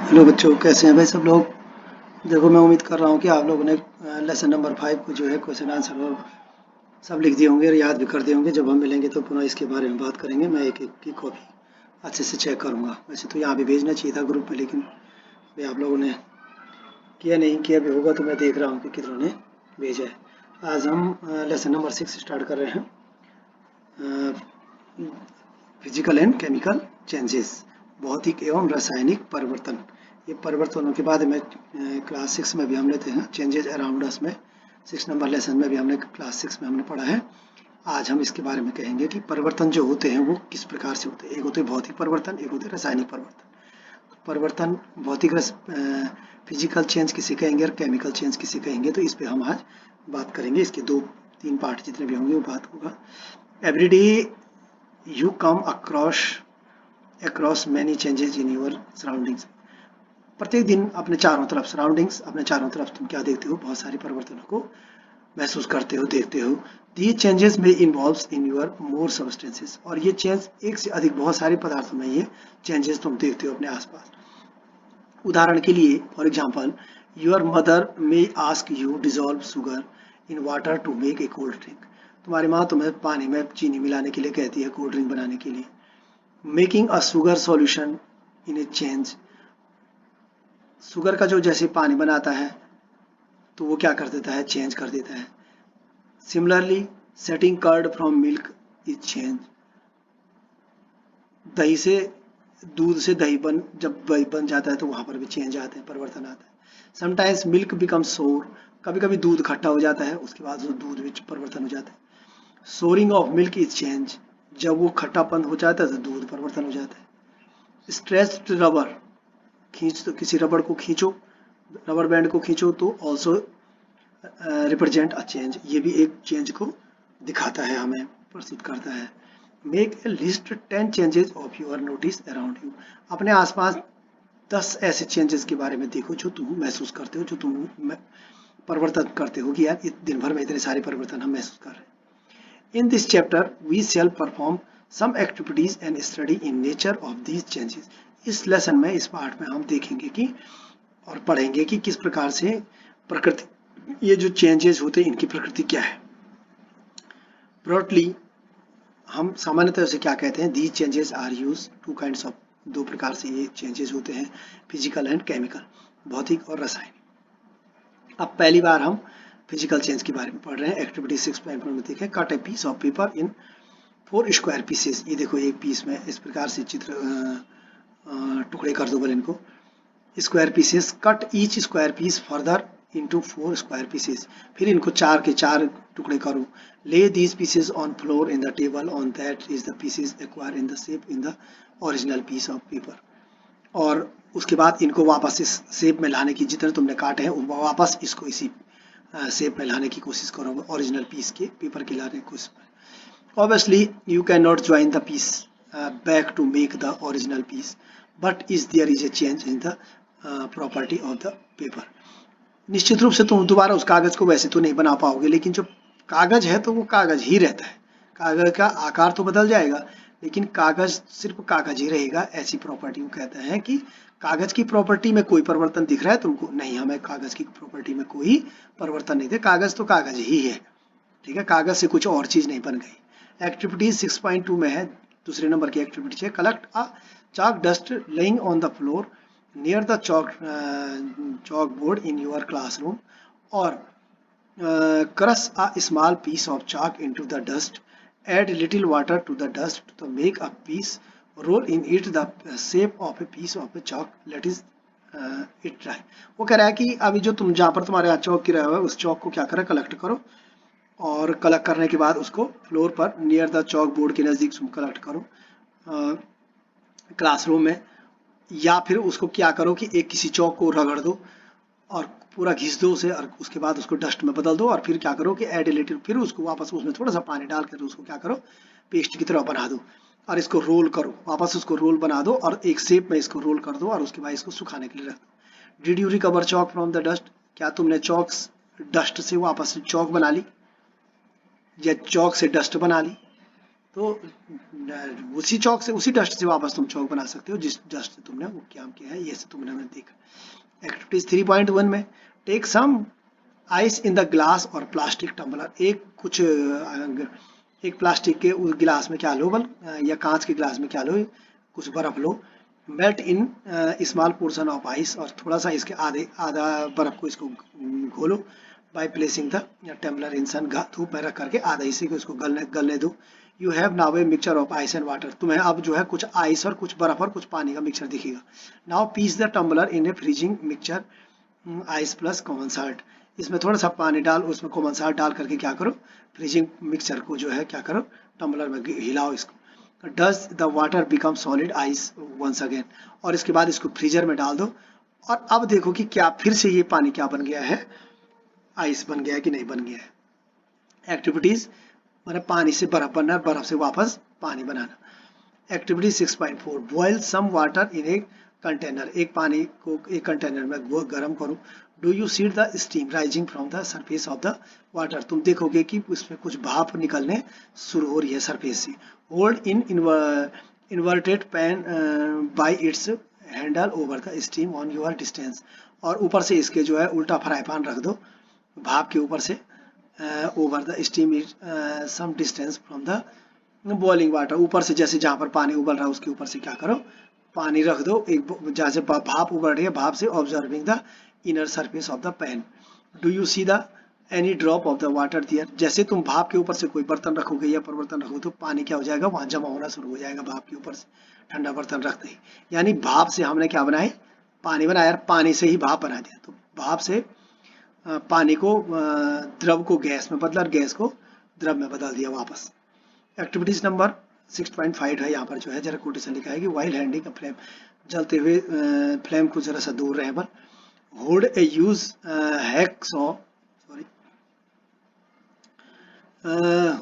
Hello बच्चों, कैसे हैं भाई सब लोग। देखो, मैं उम्मीद कर रहा हूँ कि आप लोगों ने लेसन नंबर 5 को जो है क्वेश्चन आंसर और सब लिख दिए होंगे और याद भी कर दिए होंगे। जब हम मिलेंगे तो पुनः इसके बारे में बात करेंगे। मैं एक एक की कॉपी अच्छे से चेक करूँगा। वैसे तो यहाँ भी भेजना चाहिए था ग्रुप में, लेकिन भाई आप लोगों ने किया नहीं। किया भी होगा तो मैं देख रहा हूँ कि कितनों ने भेजा है। आज हम लेसन नंबर 6 स्टार्ट कर रहे हैं, फिजिकल एंड केमिकल चेंजेस, भौतिक एवं रासायनिक परिवर्तन। ये परिवर्तनों के बाद में क्लास 6 में भी हम लेते हैं, चेंजेस अराउंड अस में 6 नंबर लेसन में भी हमने क्लास 6 में हमने पढ़ा है। आज हम इसके बारे में कहेंगे कि परिवर्तन जो होते हैं वो किस प्रकार से होते हैं। एक होते हैं भौतिक परिवर्तन, एक होते हैं रासायनिक परिवर्तन। परिवर्तन भौतिक फिजिकल चेंज किसे कहेंगे और केमिकल चेंज किसे कहेंगे, तो इस पे हम आज बात करेंगे। इसके 2-3 पार्ट जितने भी होंगे वो बात होगा। Everyday you come across many changes in your surroundings। प्रत्येक दिन अपने चारों तरफ सराउंडिंग्स, अपने चारों तरफ तुम क्या देखते हो, बहुत सारे परिवर्तनों को महसूस करते हो, देखते हो। These changes may involves in your more substances। और ये चेंज एक से अधिक बहुत सारे पदार्थों में ये चेंजेस तुम देखते हो अपने आसपास। उदाहरण के लिए, for example, your mother may ask you dissolve sugar in water to make a cold drink. तुम्हारी माँ तुम्हें पानी में चीनी मिलाने के लिए कहती है कोल्ड ड्रिंक बनाने के लिए। Making a sugar solution in A change. Sugar का जो जैसे पानी बनाता है तो वो क्या कर देता है, चेंज कर देता है। Similarly, setting curd from milk is change. दही से, दूध से दही जब दही बन जाता है तो वहां पर भी चेंज आते हैं, परिवर्तन आता है। समटाइम्स मिल्क बिकम सोर। कभी कभी दूध खट्टा हो जाता है, उसके बाद जो दूध में परिवर्तन हो जाता है। Souring of milk is change. जब वो खट्टापन हो जाता है तो दूध परिवर्तन हो जाता है। स्ट्रेच्ड रबर, खींच तो किसी रबड़ को खींचो, रबर बैंड को खींचो तो ऑल्सो रिप्रेजेंट अ चेंज। ये भी एक चेंज को दिखाता है, हमें प्रस्तुत करता है। Make a list 10 changes of your notice around you. अपने आसपास 10 ऐसे चेंजेस के बारे में देखो जो तुम महसूस करते हो, जो तुम परिवर्तन करते हो कि यार दिन भर में इतने सारे परिवर्तन हम महसूस कर रहे हैं। In this chapter, we shall perform some activities and study in nature of these changes। इस लेसन में, इस पार्ट में हम देखेंगे कि और पढ़ेंगे कि किस प्रकार से प्रकृति, ये जो चेंजेस होते हैं इनकी प्रकृति क्या है। ब्रॉडली हम सामान्यतः उसे क्या कहते हैं, these changes are used two kinds of, दो प्रकार से ये चेंजेस होते हैं, फिजिकल एंड केमिकल, भौतिक और रासायनिक। अब पहली बार हम फिजिकल चेंज के बारे में पढ़ रहे हैं। एक्टिविटी 6.1 में देखें, cut a piece of paper in 4 square pieces. ये देखो एक पीस में इस प्रकार से चित्र टुकड़े कर दो, बल इनको square pieces. Cut each square piece further into 4 square pieces. फिर इनको 4 के 4 टुकड़े करो। Lay these pieces on floor in the table on that is the pieces acquire in the shape in the original piece of paper. और उसके बाद इनको वापस इस शेप में लाने की, जितने तुमने काटे हैं वापस इसको इसी शेप में लाने की कोशिश करो, ओरिजिनल पीस के पेपर के लाने की कोशिश। Obviously, you cannot join the piece back to make the original piece, but there is a change in the property of the paper। निश्चित रूप से तुम दोबारा उस कागज को वैसे तो नहीं बना पाओगे, लेकिन जो कागज है तो वो कागज ही रहता है। कागज का आकार तो बदल जाएगा, लेकिन कागज सिर्फ कागज ही रहेगा। ऐसी प्रॉपर्टी वो कहते हैं कि कागज की प्रॉपर्टी में कोई परिवर्तन दिख रहा है तुमको? नहीं, हमें कागज की प्रॉपर्टी में कोई परिवर्तन नहीं दिख। कागज तो कागज ही है, ठीक है, कागज से कुछ और चीज नहीं बन गई। एक्टिविटी 6.2 में है, दूसरे नंबर की एक्टिविटी है, collect a chalk dust laying on the floor near the chalkboard in your classroom, or crush a small piece of chalk into the dust, add little water to the dust to make a piece, roll in it the shape of a piece of a chalk, let it dry। वो कह रहा है कि अभी जो तुम, जहाँ पर तुम्हारे यहाँ चौक गिरा हुआ है, उस चौक को क्या करें, कलेक्ट करो, और कलेक्ट करने के बाद उसको फ्लोर पर नियर द चौक बोर्ड के नज़दीक कलेक्ट करो क्लासरूम में, या फिर उसको क्या करो कि एक किसी चौक को रगड़ दो और पूरा घिस दो उसे, और उसके बाद उसको डस्ट में बदल दो, और फिर क्या करो कि एड लिटिल, फिर उसको वापस उसमें थोड़ा सा पानी डाल कर उसको क्या करो, पेस्ट की तरह बना दो, और इसको रोल करो, वापस उसको रोल बना दो और एक शेप में इसको रोल कर दो, और उसके बाद इसको सुखाने के लिए रख दो। Did you recover Chowk from the dust? क्या तुमने चौक डस्ट से वापस चौक बना ली या चौक से डस्ट बना ली? तो उसी चौक से, उसी डस्ट से वापस तुम चौक बना सकते हो जिस डस्ट से तुमने वो काम किया है। ये से तुमने हमने देखा। एक्टिविटीज 3.1 में take some ice in the glass और प्लास्टिक टम्बलर। एक प्लास्टिक के उस गिलास में क्या लो, या कांच के गिलास में क्या लो, कुछ बर्फ लो। Melt in small portion of ice, और थोड़ा सा इसके आधा बर्फ को इसको घोलो। By placing the tumbler in sun, धूप में रख करके आधा हिस्से को इसको गलने दो। You have now a mixture of ice and water. तुम्हें अब जो है कुछ आइस और कुछ बर्फ और कुछ पानी का मिक्सचर दिखेगा। Now place the tumbler in a freezing mixture ice plus common salt. इसमें थोड़ा सा पानी डाल, उसमें कॉमन साल्ट डाल करके क्या करो, फ्रीजिंग मिक्सचर को जो है क्या करो, टम्बलर में हिलाओ इसको। Does the water become solid ice once again. और इसके बाद इसको फ्रीजर में डाल दो, और अब देखो कि क्या फिर से ये पानी क्या बन गया है, आइस बन गया है कि नहीं बन गया है। एक्टिविटीज मतलब पानी से बर्फ बनना, बर्फ से वापस पानी बनाना। Activity 6.4 boil some water in a container. एक पानी को एक कंटेनर में गर्म करो। Do you see the steam rising from the surface of the water. तुम देखोगे कि उसमें कुछ भाप निकलने शुरू हो रही है सरफेस से। Hold in inverted pan bye it's handle over the steam on your distance. और ऊपर से इसके जो है उल्टा फ्राई पैन रख दो भाप के ऊपर से, over the steam is some distance from the boiling water. ऊपर से जैसे जहाँ पर पानी उबल रहा है उसके ऊपर से क्या करो, पानी रख दो, एक जहाँ से भाप उबल रही है, भाप से observing the inner surface of the pan. Do you see the any drop of the water there. जैसे तुम भाप के ऊपर से कोई बर्तन रखोगे या परिवर्तन रखोगे तो पानी क्या हो जाएगा, वहां जमा होना शुरू हो जाएगा भाप के ऊपर से, ठंडा बर्तन रखते ही। यानी भाप से हमने क्या बनाए, पानी बनाया, पानी से ही भाप बना दिया। तो भाप से पानी को, द्रव को गैस में बदला, गैस को द्रव में बदल दिया वापस। एक्टिविटीज नंबर 6.5 है, यहाँ पर जो है जरा कोटेशन लिखा है कि वाइल हैंडिंग अ फ्लेम। जलते हुए फ्लेम को जरा सा दूर रहे पर। Hold a used hacksaw, sorry,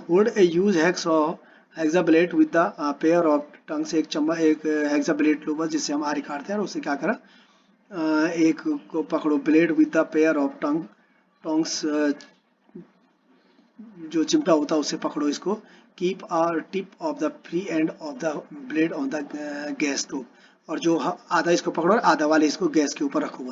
hold a used hacksaw hacksaw blade with the pair of tong. से एक हेक्साब्लेड लो बस, जिससे हम आरी काटते हैं, और उससे क्या करा, एक को पकड़ो, blade with the pair of tongs, जो चिमटा होता है उससे पकड़ो इसको। Keep our tip of the free end of the blade on the gas stove. और जो आधा इसको पकड़ो और आधा वाले इसको गैस के ऊपर रखो।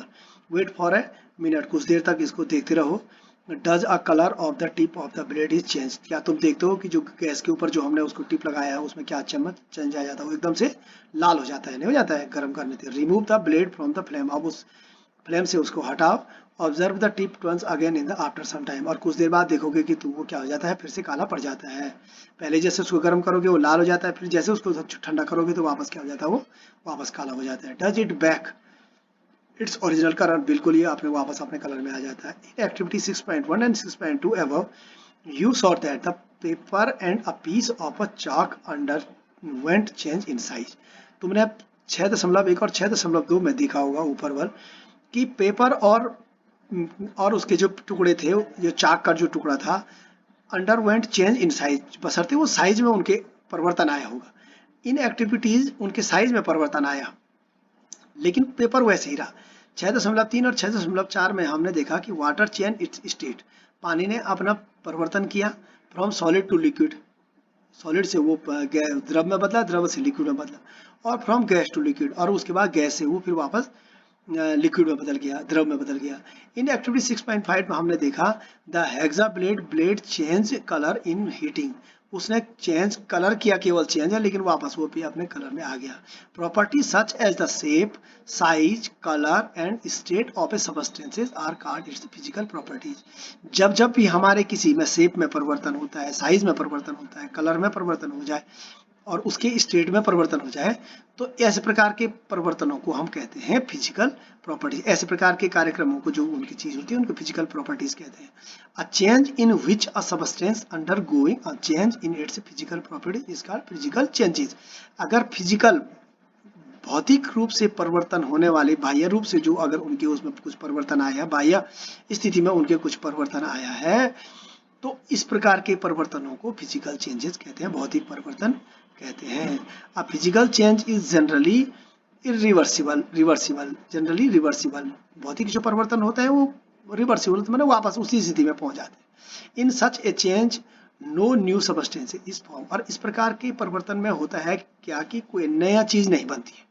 वेट फॉर ए मिनट, कुछ देर तक इसको देखते रहो। Does a colour of the tip of the blade is change. क्या तुम देखते हो कि जो गैस के ऊपर जो हमने उसको टिप लगाया है उसमें क्या चमक चेंज आ जाता है, वो एकदम से लाल हो जाता है, नहीं हो जाता है गर्म करने से। Remove the blade from the flame. अब उस फ्लेम से उसको हटाओ। Observe the tip turns again in the after some time. और कुछ देर बाद देखोगे कि वो क्या हो जाता है, फिर से काला पड़ जाता है। पहले जैसे उसको गर्म करोगे वो लाल हो जाता है, फिर जैसे उसको ठंडा करोगे तो वापस क्या हो जाता है, वो वापस काला हो जाता है। Does it back its original colour. बिल्कुल ये आपने वापस अपने कलर में आ जाता है। In activity 6.1 and 6.2 above you saw that the paper and a piece of a chalk underwent change in size. तुमने 6.1 और 6.2 में देखा होगा ऊपर वाल कि पेपर और उसके जो टुकड़े थे, जो चाक का जो टुकड़ा था, अंडरवेंट चेंज इन साइज, बशर्ते वो साइज में उनके परिवर्तन आया होगा। इन एक्टिविटीज उनके साइज में परिवर्तन आया, लेकिन पेपर वैसे ही रहा। 6.3 और 6.4 में हमने देखा कि वाटर चेंज इट्स स्टेट, पानी ने अपना परिवर्तन किया from solid to liquid, solid से वो द्रव में बदला, द्रव से लिक्विड में बदला, और फ्रॉम गैस टू लिक्विड, और उसके बाद गैस से वो फिर वापस लिक्विड में बदल गया, द्रव में बदल गया। इन एक्टिविटी 6.5 में हमने देखा the hacksaw blade change colour in heating, उसने चेंज कलर किया, केवल चेंज है, लेकिन वापस वो भी अपने कलर में आ गया। Property such as the shape, size, colour and state of a substances are called its physical properties. जब भी हमारे किसी में शेप में परिवर्तन होता है, साइज में परिवर्तन होता है, कलर में परिवर्तन हो जाए और उसके स्टेट में परिवर्तन हो जाए, तो ऐसे प्रकार के परिवर्तनों को हम कहते हैं फिजिकल प्रॉपर्टीज। ऐसे प्रकार के कार्यक्रमों को जो उनकी चीज होती है उनको फिजिकल प्रॉपर्टीज कहते हैं। अ change in which a substance undergoing a change in its physical properties is called physical changes. अगर फिजिकल भौतिक रूप से परिवर्तन होने वाले, बाह्य रूप से जो अगर उनके उसमें कुछ परिवर्तन आया, बाह्य स्थिति में उनके कुछ परिवर्तन आया है, तो इस प्रकार के परिवर्तनों को फिजिकल चेंजेस कहते हैं, भौतिक परिवर्तन कहते हैं। A physical change is generally reversible, generally reversible. भौतिक जो परिवर्तन होता है वो रिवर्सिबल, तो मतलब वापस उसी स्थिति में पहुंच जाते हैं। In such a change no new substance is form. और इस प्रकार के परिवर्तन में होता है क्या कि कोई नया चीज नहीं बनती है,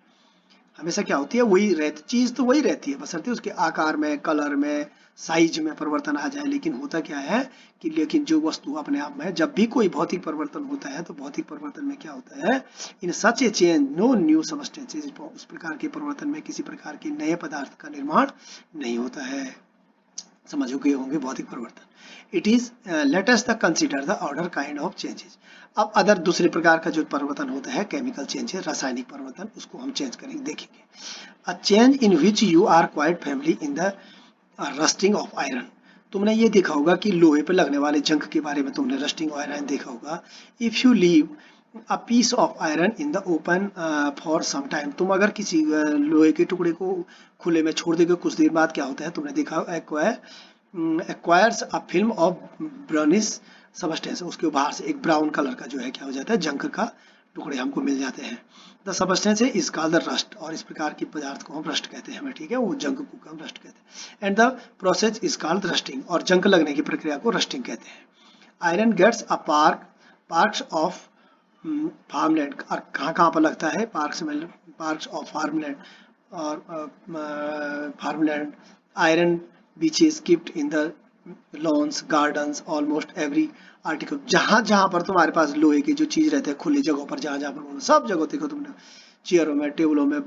हमेशा क्या होती है वही रहती, चीज तो वही रहती है, बशर्ते उसके आकार में, कलर में, साइज में परिवर्तन आ जाए। लेकिन होता क्या है कि लेकिन जो वस्तु अपने आप में, जब भी कोई भौतिक परिवर्तन होता है तो भौतिक परिवर्तन में क्या होता है, in such a change no new substances, उस प्रकार के परिवर्तन में किसी प्रकार के नए पदार्थ का निर्माण नहीं होता है। समझ गए होंगे भौतिक परिवर्तन। It is let us the consider the order kind of changes. अब अदर दूसरे प्रकार का जो परिवर्तन होता है केमिकल चेंजेस, रासायनिक परिवर्तन, उसको हम चेंज करेंगे, देखेंगे। A change in which you are quite family in the rusting of iron. तुमने ये देखा होगा कि लोहे पे लगने वाले जंग के बारे में तुमने रस्टिंग आयरन देखा होगा। If you leave a piece of iron in the open for some time, तुम अगर किसी लोहे के टुकड़े को खुले में छोड़ देगे कुछ देर बाद क्या होता है, तुमने देखा acquires a film of brownish substance, उसके बाहर से एक ब्राउन कलर का जो है क्या हो जाता है, जंग का टुकड़े हमको मिल जाते हैं। The substance is called the rust, और इस प्रकार की पदार्थ को हम रस्ट कहते हैं, हमें ठीक है, वो जंग को हम रस्ट कहते हैं। And the process is called rusting, और जंग लगने की प्रक्रिया को रस्टिंग कहते हैं। Iron gets a parks of farmland, और कहाँ पर लगता है, पार्क्स ऑफ फार्मलैंड, और farmland iron beaches kept in the lawns gardens almost every article, जहाँ पर तुम्हारे पास लोहे की जो चीज रहते हैं खुली जगहों पर, जहाँ पर सब जगह देखो तुमने, चेयरों में, टेबलों में,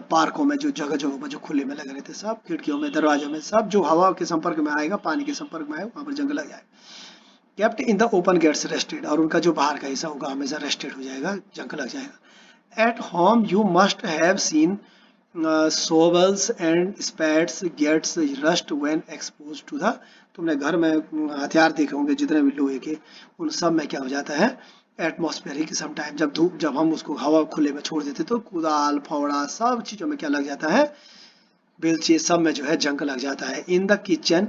पार्कों में, जो जगह जगहों पर जो खुले में लगे रहते हैं, सब खिड़कियों में, दरवाजों में, सब जो हवा के संपर्क में आएगा, पानी के संपर्क में आएगा, वहां पर जंग लग जाएगा। Kept in the open gates rested, और उनका जो बाहर का हिस्सा होगा हमेशा रेस्टेड हो जाएगा, जंग लग जाएगा। At home you must have seen shovels and spades gets rust when expose to the, तुमने घर में हथियार देखे होंगे जितने भी लोहे के, उन सब में क्या हो जाता है, एटमॉस्फेरिक समटाइम, जब धूप, जब हम उसको हवा खुले में छोड़ देते तो कुदाल, फावड़ा, सब चीजों में क्या लग जाता है, बेलचे, सब में जो है जंग लग जाता है। In the kitchen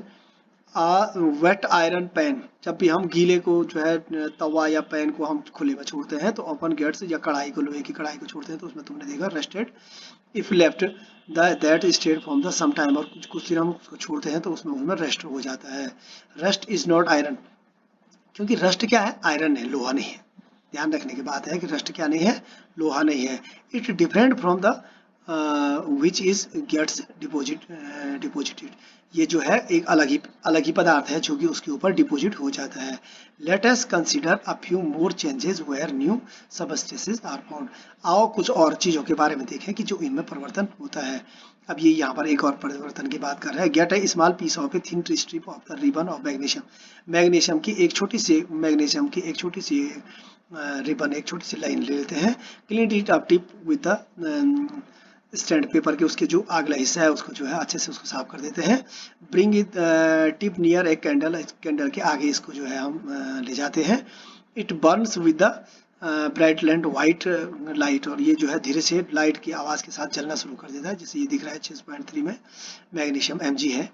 wet iron pan, जब भी हम गीले को जो है तवा या पैन को हम खुले में छोड़ते हैं तो ओपन गेट्स, या कढ़ाई को, लोहे की कढ़ाई को छोड़ते हैं तो उसमें तुमने देखा rested, if left that state from the some time, और कुछ दिन हम उसको छोड़ते हैं तो उसमें रेस्ट हो जाता है। रस्ट इज नॉट आयरन, क्योंकि रस्ट क्या है, आयरन है, लोहा नहीं है। ध्यान रखने की बात है कि रस्ट क्या नहीं है, लोहा नहीं है। It different from the which is gets deposited, ये जो है एक अलग ही पदार्थ है जो कि उसके ऊपर डिपोजिट हो जाता है। Let us consider a few more changes where new substances are found. आओ कुछ और चीजों के बारे में देखें कि जो इनमें परिवर्तन होता है। अब ये यहाँ पर एक और परिवर्तन की बात कर रहे हैं। Get a small piece of a thin strip of the ribbon of magnesium, magnesium की एक छोटी सी रिबन, एक छोटी सी लाइन ले लेते हैं। Clean it up tip with the stand paper के, उसके जो अगला हिस्सा है उसको जो है अच्छे से उसको साफ कर देते हैं। ब्रिंग इट टिप नियर एक कैंडल, कैंडल के आगे इसको जो है हम ले जाते हैं। It Burns with the bright land white light, और ये जो है धीरे से लाइट की आवाज के साथ जलना शुरू कर देता है, जैसे ये दिख रहा है 6.3 में मैग्नीशियम Mg है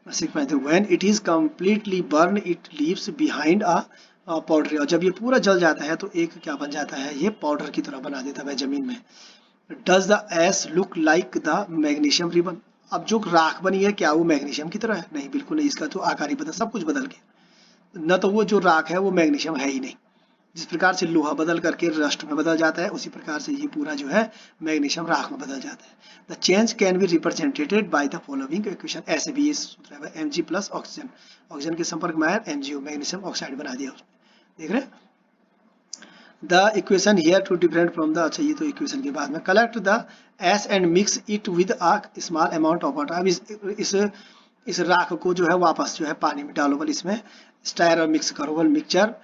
6.3। When it is completely burn it leaves behind a powder, और जब ये पूरा जल जाता है तो एक क्या बन जाता है, ये पाउडर की तरह बना देता है जमीन में। Does the S look like the magnesium ribbon, अब जो राख बनी है क्या वो मैग्नीशियम की तरह है, नहीं बिल्कुल नहीं, इसका तो आकार ही बदल, सब कुछ बदल गया, न तो वो जो राख है वो मैग्नीशियम है ही नहीं। जिस प्रकार से लोहा बदल करके रस्ट में बदल जाता है उसी प्रकार से ये पूरा जो है मैग्नीशियम राख में बदल जाता है। The change can be represented by the following equation, ऐसे भी ये सूत्र है Mg प्लस ऑक्सीजन, ऑक्सीजन के संपर्क में आया MgO, मैग्नीशियम ऑक्साइड बना दिया उसने, देख रहे हैं। The equation here to different from the, अच्छा ये तो इक्वेशन के बाद में, collect the ash and mix it with a small amount of water। अब इस राख को जो है वापस जो है पानी में डालो, बल इसमें स्टायर और मिक्स करो, बल मिक्सचर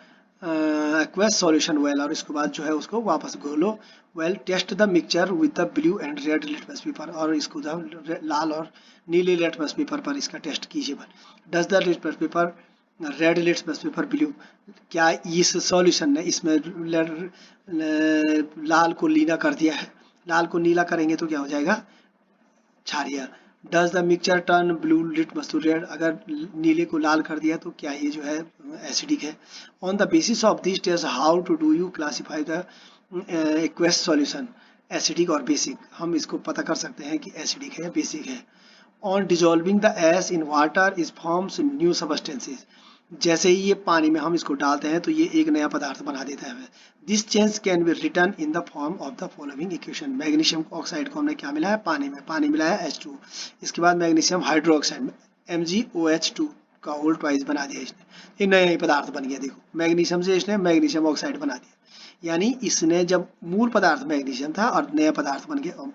एक्वस सॉल्यूशन वेल, और इसके बाद जो है उसको वापस घोलो well. Test the mixture with the blue and red litmus paper, और इसको लाल और नीले लिटमस पेपर पर इसका टेस्ट कीजिए। बल does the litmus paper red litmus paper blue, क्या इस सॉल्यूशन ने इसमें लाल को नीला कर दिया है, लाल को नीला करेंगे तो क्या हो जाएगा, क्षारीय। Does the mixture turn blue litmus to red, अगर नीले को लाल कर दिया तो क्या ये जो है एसिडिक है। On the basis of this test how to do you classify the aqueous solution, acidic और बेसिक, हम इसको पता कर सकते हैं कि एसिडिक है या बेसिक है। On dissolving the S in water is forms new substances, जैसे ही ये पानी में हम इसको डालते हैं तो ये एक नया पदार्थ बना देता है। This change can be return in the form of the following equation. Magnesium oxide को हमने क्या मिला है, पानी में, पानी मिलाया H2। इसके बाद मैग्नीशियम हाइड्रोक्साइड MgOH2 का होल ट्वाइस बना दिया इसने, ये नया ही पदार्थ बन गया। देखो मैग्नीशियम से इसने मैग्नीशियम ऑक्साइड बना दिया, यानी इसने जब मूल पदार्थ मैग्नीशियम था और नया पदार्थ बन गया।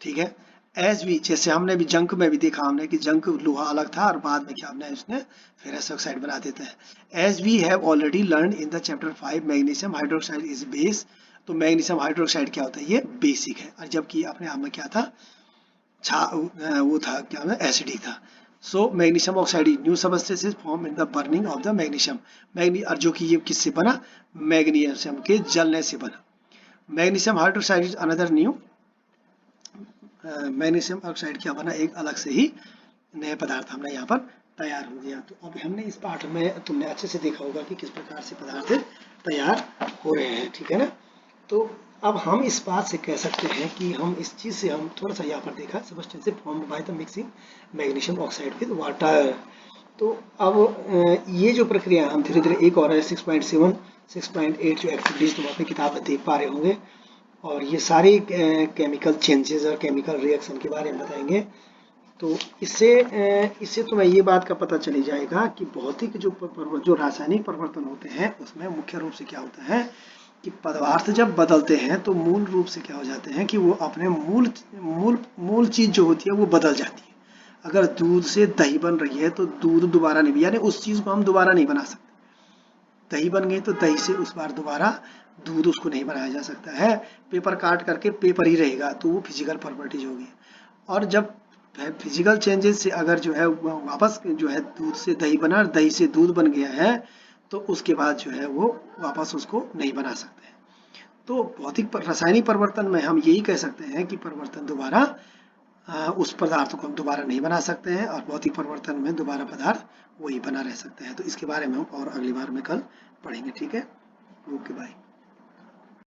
ठीक है, एज वी, जैसे हमने भी जंक में भी देखा हमने कि जंक लोहा अलग था और बाद में क्या हमने इसने फेरस ऑक्साइड बना देते हैं। As we have already learn in the chapter 5 magnesium hydroxide is base. तो मैग्नीशियम हाइड्रोक्साइड क्या होता है, ये बेसिक है, और जबकि अपने आप में क्या था, वो था क्या होता है, एसिडिक था। So magnesium oxide is new substance is form in the burning of the magnesium. और जो कि ये किससे बना, मैग्नीशियम के जलने से बना। Magnesium hydroxide is another new, magnesium oxide क्या बना, एक अलग से ही नए पदार्थ हमने यहाँ पर तैयार हो गया। तो अब हमने इस पाठ में तुमने अच्छे से देखा होगा कि किस प्रकार से पदार्थ तैयार हो रहे हैं, ठीक है ना। तो अब हम इस बात से कह सकते हैं कि हम इस चीज से हम थोड़ा सा यहाँ पर देखा, substance formed by the mixing magnesium oxide with water. तो अब ये जो प्रक्रिया हम धीरे धीरे एक और है 6.7 6.8 जो एक्टिविटीज तुम अपनी किताब में देख पा रहे होंगे, और ये सारे केमिकल चेंजेस और केमिकल रिएक्शन के बारे में बताएंगे। तो इससे तुम्हें ये बात का पता चली जाएगा कि भौतिक जो रासायनिक परिवर्तन होते हैं उसमें मुख्य रूप से क्या होता है कि पदार्थ जब बदलते हैं तो मूल रूप से क्या हो जाते हैं कि वो अपने मूल चीज जो होती है वो बदल जाती है। अगर दूध से दही बन रही है तो दूध दोबारा नहीं, यानी उस चीज को हम दोबारा नहीं बना सकते। दही बन गई तो दही से उस बार दोबारा दूध उसको नहीं बनाया जा सकता है। पेपर काट करके पेपर ही रहेगा, तो वो फिजिकल प्रॉपर्टीज होगी। और जब फिजिकल चेंजेस से अगर जो है वापस जो है दूध से दही बना, दही से दूध बन गया है, तो उसके बाद जो है वो वापस उसको नहीं बना सकते हैं। तो भौतिक रासायनिक परिवर्तन में हम यही कह सकते हैं कि परिवर्तन दोबारा उस पदार्थ को हम दोबारा नहीं बना सकते हैं, और भौतिक परिवर्तन में दोबारा पदार्थ वही बना रह सकते हैं। तो इसके बारे में हम और अगली बार में कल पढ़ेंगे, ठीक है। Okay bye.